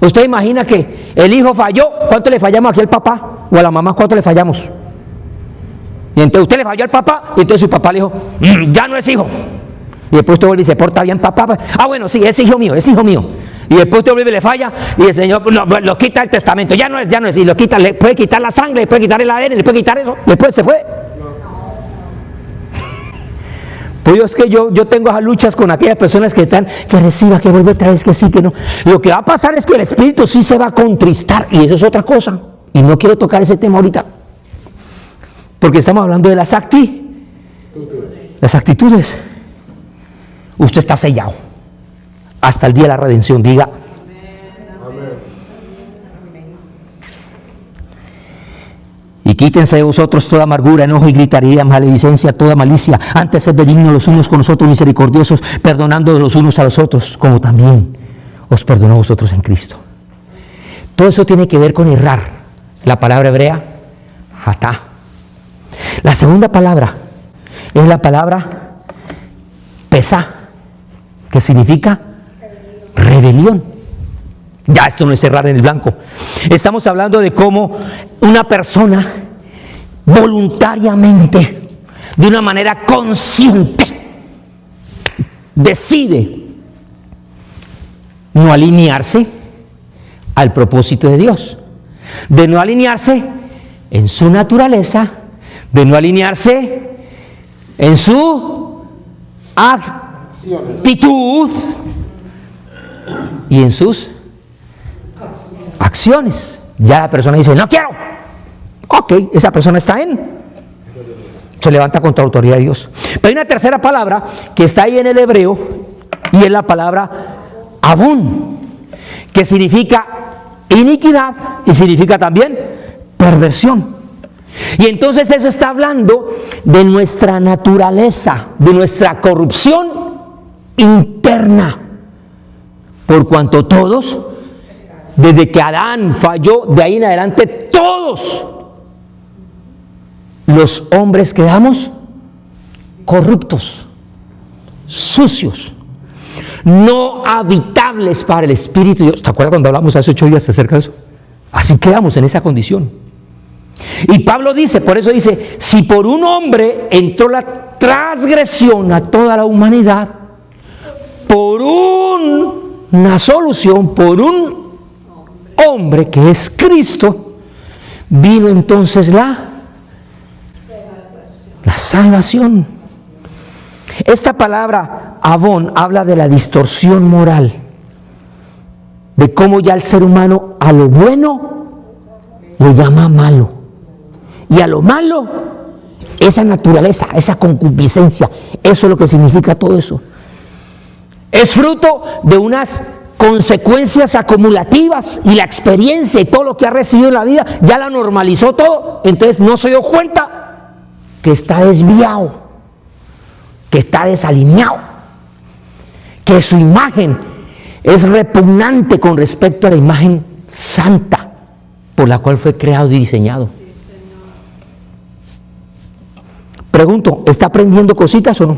Usted imagina que el hijo falló, ¿cuánto le fallamos aquí al papá? O a la mamá, ¿cuánto le fallamos? Y entonces usted le falló al papá, y entonces su papá le dijo: ya no es hijo. Y después usted vuelve y se porta bien, papá. Ah, bueno, sí, es hijo mío, es hijo mío. Y después usted vuelve y le falla, y el Señor lo quita el testamento. Ya no es. Y lo quita, le puede quitar la sangre, le puede quitar el ADN, le puede quitar eso. Después se fue. Pues es que yo tengo esas luchas con aquellas personas que están, que reciba, que vuelve otra vez, que sí, que no. Lo que va a pasar es que el Espíritu sí se va a contristar, y eso es otra cosa. Y no quiero tocar ese tema ahorita, porque estamos hablando de las actitudes. Usted está sellado hasta el día de la redención. Diga amén. Y quítense de vosotros toda amargura, enojo y gritaría, maledicencia, toda malicia. Antes sed benignos los unos con los otros, misericordiosos, perdonando los unos a los otros, como también os perdonó a vosotros en Cristo. Todo eso tiene que ver con errar. La palabra hebrea, hatá. La segunda palabra es la palabra pesá, que significa rebelión. Ya esto no es errar en el blanco. Estamos hablando de cómo una persona voluntariamente de una manera consciente, decide no alinearse al propósito de Dios, de no alinearse en su naturaleza, de no alinearse en su actitud y en sus acciones. Ya la persona dice, no quiero. Ok, esa persona está se levanta contra la autoridad de Dios. Pero hay una tercera palabra que está ahí en el hebreo y es la palabra avón, que significa iniquidad y significa también perversión. Y entonces eso está hablando de nuestra naturaleza, de nuestra corrupción interna, por cuanto todos, desde que Adán falló, de ahí en adelante todos los hombres quedamos corruptos, sucios, no habitables para el Espíritu de Dios. ¿Te acuerdas cuando hablamos hace 8 días acerca de eso? Así quedamos en esa condición. Y Pablo dice, por eso dice, si por un hombre entró la transgresión a toda la humanidad, por una solución, por un hombre que es Cristo, vino entonces la salvación. Esta palabra avón habla de la distorsión moral, de cómo ya el ser humano a lo bueno le llama malo, y a lo malo, esa naturaleza, esa concupiscencia, eso es lo que significa todo eso. Es fruto de unas consecuencias acumulativas, y la experiencia y todo lo que ha recibido en la vida ya la normalizó todo. Entonces no se dio cuenta que está desviado, que está desalineado, que su imagen es repugnante con respecto a la imagen santa por la cual fue creado y diseñado. Pregunto, ¿está aprendiendo cositas o no?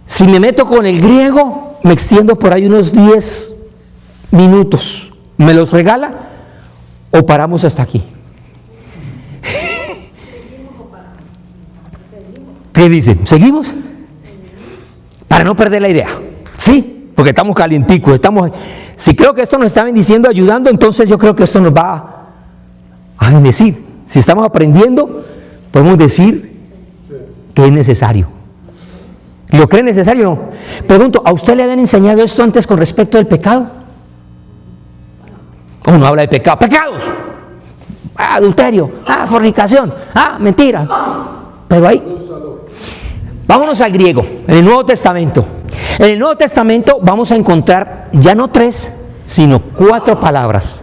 Si me meto con el griego, me extiendo por ahí unos 10 minutos. ¿Me los regala o paramos hasta aquí? ¿Qué dicen? ¿Seguimos? Para no perder la idea. Sí, porque estamos calienticos. Si creo que esto nos está bendiciendo, ayudando, entonces yo creo que esto nos va a bendecir. Si estamos aprendiendo, podemos decir que es necesario. ¿Lo cree necesario o no? Pregunto, ¿a usted le habían enseñado esto antes con respecto al pecado? ¿Cómo no habla de pecado? ¡Pecados! Adulterio, fornicación, mentira. Pero ahí, vámonos al griego, en el Nuevo Testamento. En el Nuevo Testamento vamos a encontrar ya no 3, sino 4 palabras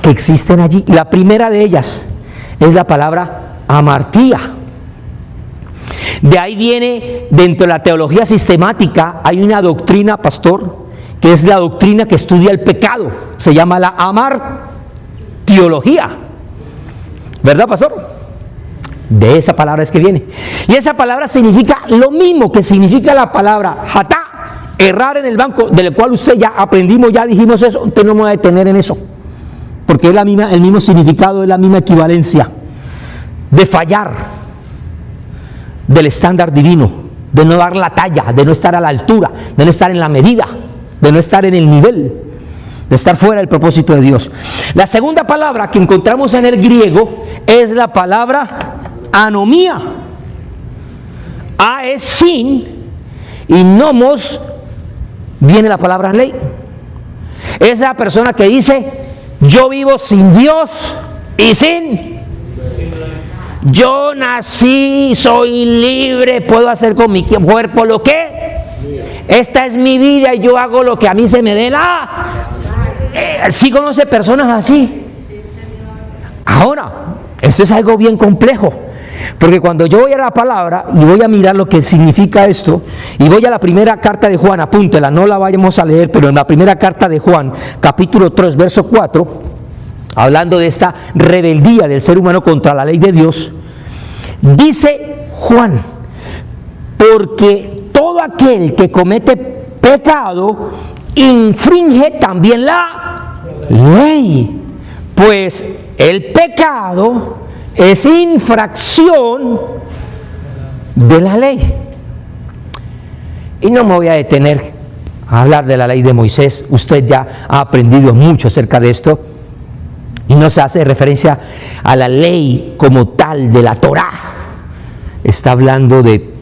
que existen allí. La primera de ellas es la palabra amartía. De ahí viene, dentro de la teología sistemática, hay una doctrina, pastor, que es la doctrina que estudia el pecado. Se llama la amartiología. ¿Verdad, pastor? De esa palabra es que viene. Y esa palabra significa lo mismo que significa la palabra hatá, errar en el banco, del cual usted ya aprendimos, ya dijimos eso. Usted no me va a detener en eso, porque es el mismo significado, es la misma equivalencia de fallar del estándar divino, de no dar la talla, de no estar a la altura, de no estar en la medida, de no estar en el nivel, de estar fuera del propósito de Dios. La segunda palabra que encontramos en el griego es la palabra anomía. A es sin y nomos viene la palabra ley. Es la persona que dice: yo vivo sin Dios y sin. Yo nací, soy libre, puedo hacer con mi cuerpo lo que. Esta es mi vida y yo hago lo que a mí se me dé la. ¿Sí conoce personas así? Ahora, esto es algo bien complejo, porque cuando yo voy a la palabra y voy a mirar lo que significa esto, y voy a la primera carta de Juan, apúntela, no la vayamos a leer, pero en la primera carta de Juan, capítulo 3, verso 4, hablando de esta rebeldía del ser humano contra la ley de Dios, dice Juan: porque todo aquel que comete pecado infringe también la ley, Pues el pecado es infracción de la ley. Y no me voy a detener a hablar de la ley de Moisés. Usted ya ha aprendido mucho acerca de esto. Y no se hace referencia a la ley como tal de la Torá. Está hablando de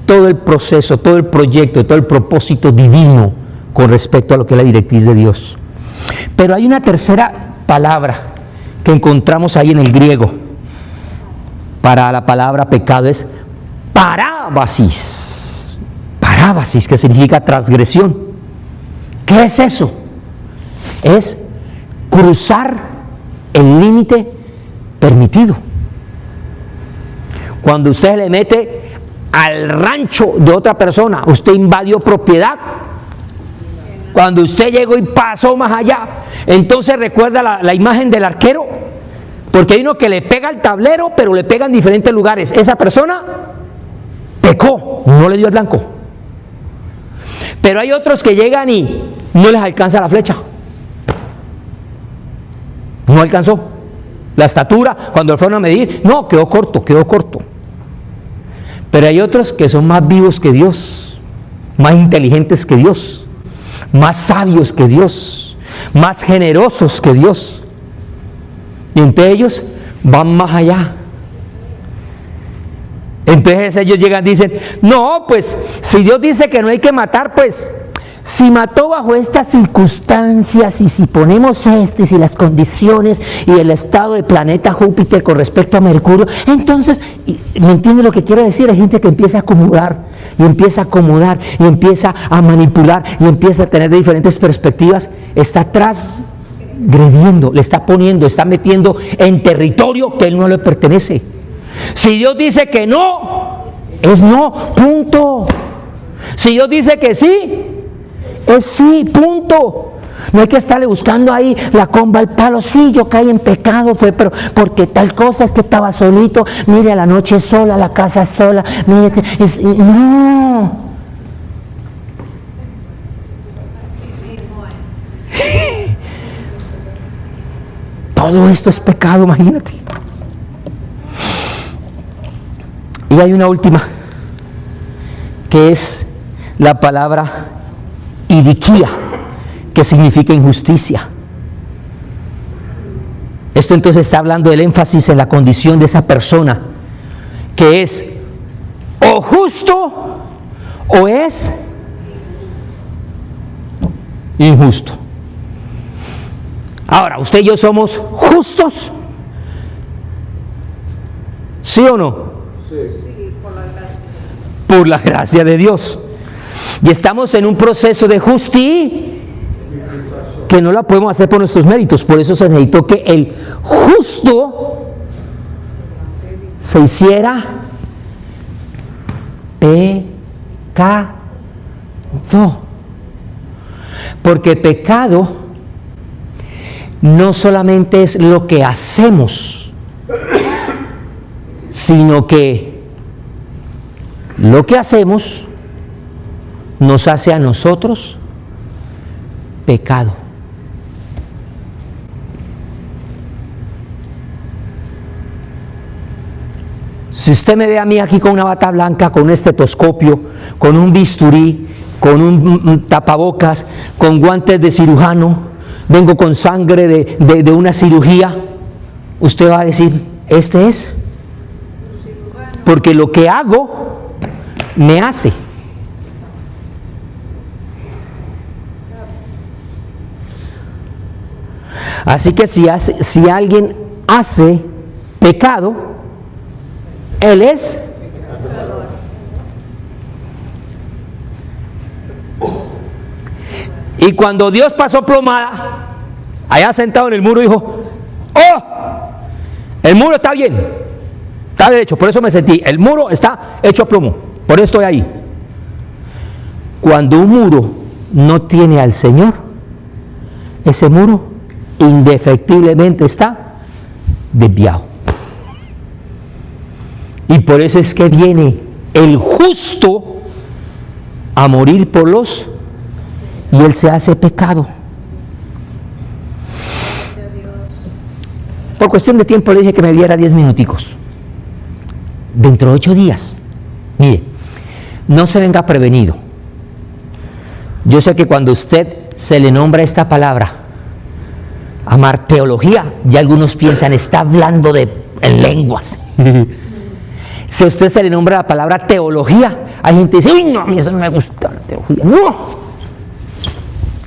todo el proceso, todo el proyecto, todo el propósito divino con respecto a lo que es la directriz de Dios. Pero hay una tercera palabra que encontramos ahí en el griego para la palabra pecado, es parábasis. Parábasis, que significa transgresión. ¿Qué es eso? Es cruzar el límite permitido. Cuando usted le mete al rancho de otra persona, usted invadió propiedad. Cuando usted llegó y pasó más allá, entonces recuerda la imagen del arquero, porque hay uno que le pega al tablero, pero le pega en diferentes lugares. Esa persona pecó, no le dio el blanco. Pero hay otros que llegan y no les alcanza la flecha. No alcanzó. La estatura, cuando lo fueron a medir, no, quedó corto. Pero hay otros que son más vivos que Dios, más inteligentes que Dios, más sabios que Dios, más generosos que Dios. Y entre ellos van más allá. Entonces ellos llegan y dicen, no, pues si Dios dice que no hay que matar, pues si mató bajo estas circunstancias y si ponemos esto y si las condiciones y el estado del planeta Júpiter con respecto a Mercurio, entonces, ¿me entiende lo que quiero decir? Hay gente que empieza a acomodar y empieza a acomodar y empieza a manipular y empieza a tener de diferentes perspectivas, está transgrediendo, le está poniendo, está metiendo en territorio que él no le pertenece. Si Dios dice que no, es no, punto. Si Dios dice que sí, es sí, punto. No hay que estarle buscando ahí la comba al palo. Sí, yo caí en pecado, fue, pero porque tal cosa es que estaba solito. Mire, a la noche sola, la casa sola. Mire, no. Todo esto es pecado, imagínate. Y hay una última, que es la palabra idiquía, que significa injusticia. Esto entonces está hablando del énfasis en la condición de esa persona, que es o justo o es injusto. Ahora, usted y yo somos justos, ¿sí o no? Sí, por la gracia de Dios. Y estamos en un proceso de justicia que no la podemos hacer por nuestros méritos. Por eso se necesitó que el justo se hiciera pecado. Porque pecado no solamente es lo que hacemos, sino que lo que hacemos nos hace a nosotros pecado. Si usted me ve a mí aquí con una bata blanca, con un estetoscopio, con un bisturí, con un tapabocas, con guantes de cirujano, vengo con sangre de una cirugía, usted va a decir, ¿este es? Porque lo que hago me hace. Así que si alguien hace pecado, él es y cuando Dios pasó plomada, allá sentado en el muro dijo, ¡oh! El muro está bien, está derecho, por eso me sentí, el muro está hecho a plomo, por eso estoy ahí. Cuando un muro no tiene al Señor, ese muro indefectiblemente está desviado. Y por eso es que viene el justo a morir por los, y él se hace pecado. Por cuestión de tiempo le dije que me diera 10 minuticos. Dentro de 8 días. Mire, no se venga prevenido. Yo sé que cuando usted se le nombra esta palabra, amar teología, ya algunos piensan, está hablando en lenguas. Si a usted se le nombra la palabra teología, hay gente que dice, uy, no, a mí eso no me gusta la teología. No,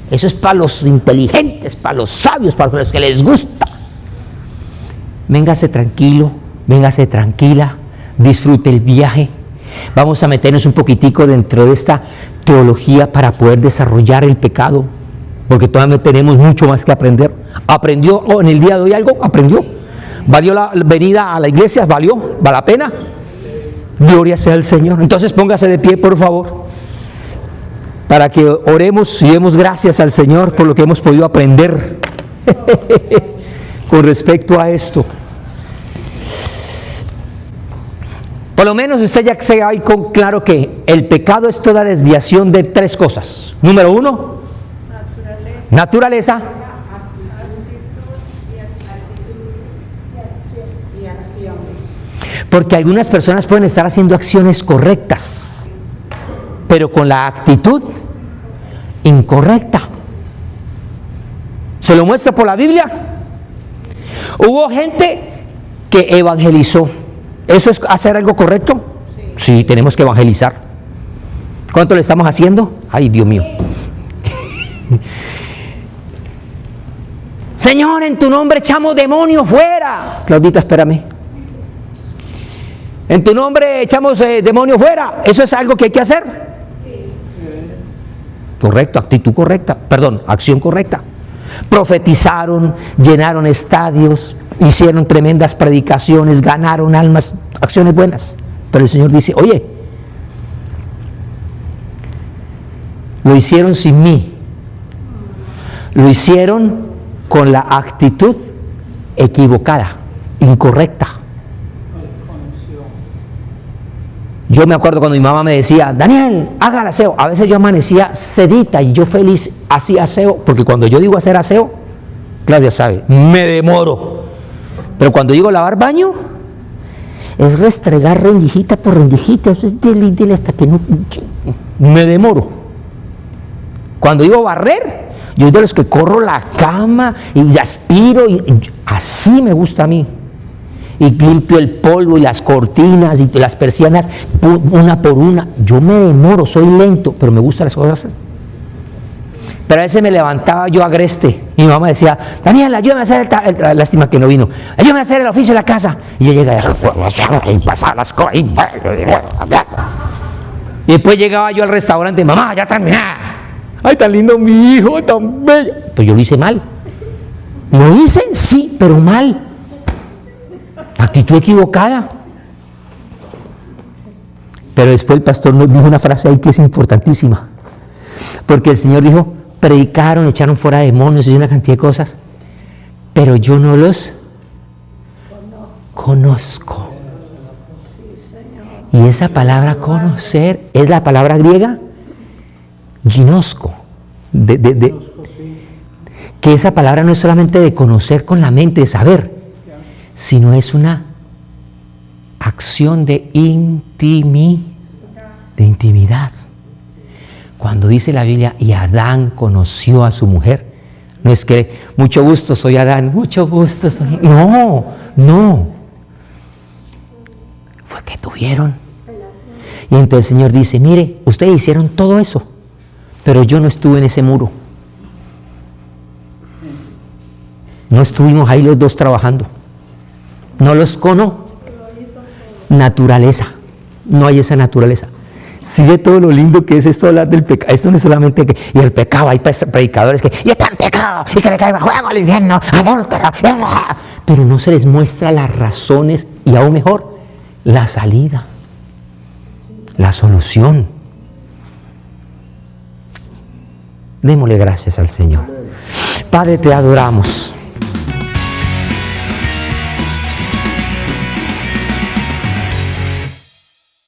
eso es para los inteligentes, para los sabios, para los que les gusta. Véngase tranquilo, véngase tranquila, disfrute el viaje. Vamos a meternos un poquitico dentro de esta teología para poder desarrollar el pecado, porque todavía tenemos mucho más que aprender. ¿Aprendió en el día de hoy algo? ¿Aprendió? ¿Valió la venida a la iglesia? ¿Valió? ¿Vale la pena? Gloria sea al Señor. Entonces póngase de pie, por favor, para que oremos y demos gracias al Señor por lo que hemos podido aprender con respecto a esto. Por lo menos usted ya se va con claro que el pecado es toda desviación de 3 cosas. Número 1, naturaleza. Porque algunas personas pueden estar haciendo acciones correctas, pero con la actitud incorrecta. ¿Se lo muestra por la Biblia? Hubo gente que evangelizó. ¿Eso es hacer algo correcto? Sí, tenemos que evangelizar. ¿Cuánto le estamos haciendo? Ay, Dios mío. Señor, en tu nombre echamos demonios fuera. Claudita, espérame. En tu nombre echamos demonios fuera. ¿Eso es algo que hay que hacer? Sí. Correcto, actitud correcta. Perdón, acción correcta. Profetizaron, llenaron estadios, hicieron tremendas predicaciones, ganaron almas, acciones buenas. Pero el Señor dice, oye, lo hicieron sin mí. Lo hicieron con la actitud equivocada, incorrecta. Yo me acuerdo cuando mi mamá me decía, Daniel, haga el aseo. A veces yo amanecía sedita y yo feliz hacía aseo, porque cuando yo digo hacer aseo, Claudia sabe, me demoro. Pero cuando digo lavar baño, es restregar rendijita por rendijita, eso es dile hasta que no, me demoro. Cuando digo barrer, yo soy de los que corro la cama y aspiro, y así me gusta a mí. Y limpio el polvo y las cortinas y las persianas una por una. Yo me demoro, soy lento, pero me gustan las cosas. Pero a veces me levantaba yo agreste y mi mamá decía, Daniel, ayúdame a hacer lástima que no vino, ayúdame a hacer el oficio de la casa. Y yo llegaba y pasaba las cosas y después llegaba yo al restaurante, mamá, ya terminé. Ay, tan lindo mi hijo, tan bello. Pero yo lo hice mal. ¿Lo hice? Sí, pero mal. Actitud equivocada. Pero después el pastor nos dijo una frase ahí que es importantísima, porque el Señor dijo, predicaron, echaron fuera demonios y una cantidad de cosas, pero yo no los conozco. Y esa palabra conocer es la palabra griega ginosko, que esa palabra no es solamente de conocer con la mente, de saber, sino es una acción de intimidad. Cuando dice la Biblia, y Adán conoció a su mujer, no es que mucho gusto soy Adán, mucho gusto soy. No. Fue que tuvieron. Y entonces el Señor dice, mire, ustedes hicieron todo eso, pero yo no estuve en ese muro. No estuvimos ahí los dos trabajando. No los conozco. Naturaleza. No hay esa naturaleza. Sigue todo lo lindo que es esto hablar del pecado. Esto no es solamente que, y el pecado, hay predicadores que, y está en pecado, y que me caiga fuego al infierno, adúltero, pero no se les muestra las razones y aún mejor, la salida, la solución. Démosle gracias al Señor. Padre, te adoramos.